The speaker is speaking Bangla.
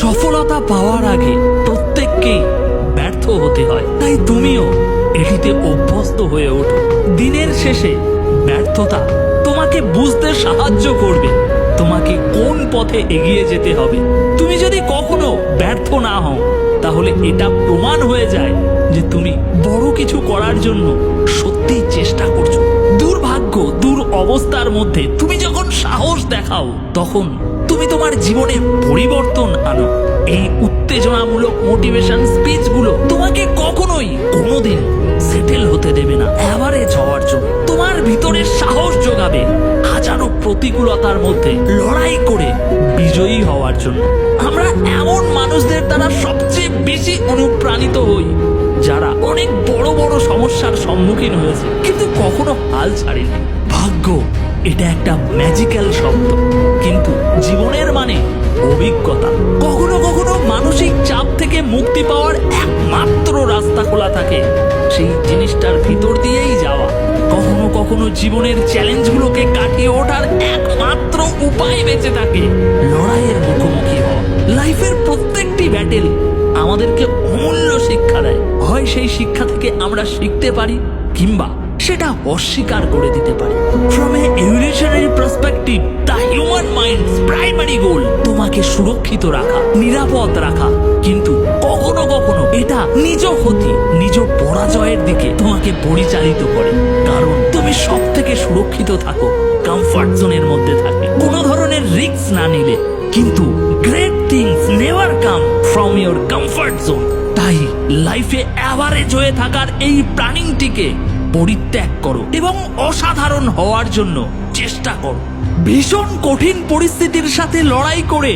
সফলতা পাওয়ার আগে প্রত্যেককেই ব্যর্থ হতে হয়, তাই তুমিও এটিতে অভ্যস্ত হয়ে ওঠো। দিনের শেষে ব্যর্থতা তোমাকে বুঝতে সাহায্য করবে তোমাকে কোন পথে এগিয়ে যেতে হবে। তুমি যদি কখনো ব্যর্থ না হও, তাহলে এটা প্রমাণ হয়ে যায় যে তুমি বড় কিছু করার জন্য সত্যি চেষ্টা করছো। দুর্ভাগ্য, অবস্থার মধ্যে তুমি যখন সাহস দেখাও, তখন তুমি তোমার জীবনে পরিবর্তন আনো। এই উত্তেজনামূলক মোটিভেশন স্পিচগুলো তোমাকে কখনোই কোনোদিন সেটেল হতে দেবে না অ্যাভারেজ হওয়ার জন্য। তোমার ভিতরে সাহস যোগাবে হাজারো প্রতিকূলতার মধ্যে লড়াই করে বিজয়ী হওয়ার জন্য। আমরা এমন মানুষদের দ্বারা সবচেয়ে বেশি অনুপ্রাণিত হই যারা অনেক বড় বড় সমস্যার সম্মুখীন হয়েছে কিন্তু কখনো হাল ছাড়েনি। ভাগ্য এটা একটা ম্যাজিক্যাল শব্দ, কিন্তু জীবনের মানে অভিজ্ঞতা। কখনো কখনো মানসিক চাপ থেকে মুক্তি পাওয়ার একমাত্র রাস্তা খোলা থাকে সেই জিনিসটার ভিতর দিয়েই যাওয়া। কখনো কখনো জীবনের চ্যালেঞ্জগুলোকে কাটিয়ে ওঠার একমাত্র উপায় বেঁচে থাকে লড়াইয়ের মুখোমুখি হওয়া। লাইফের প্রত্যেকটি ব্যাটেল আমাদেরকে অমূল্য শিক্ষা দেয়। হয় সেই শিক্ষা থেকে আমরা শিখতে পারি, কিংবা সেটা অস্বীকার করে দিতে পারি। From a evolutionary perspective, the human mind's primary goal তোমাকে সুরক্ষিত রাখা, নিরাপদ রাখা। কিন্তু কখনো কখনো এটা নিজ ক্ষতি, নিজ পরাজয়ের দিকে তোমাকে পরিচালিত করে। কারণ তুমি সব থেকে সুরক্ষিত থাকো কমফর্ট জোনের মধ্যে থাকে, কোনো ধরনের রিস্ক না নিলে। কিন্তু great things never come from your comfort zone. তাই লাইফে অ্যাভারেজ হয়ে থাকার এই প্ল্যানিংটিকে পরিত্যাগ করো এবং অসাধারণ হওয়ার জন্য চেষ্টা করো। ভীষণ কঠিন পরিস্থিতির সাথে লড়াই করে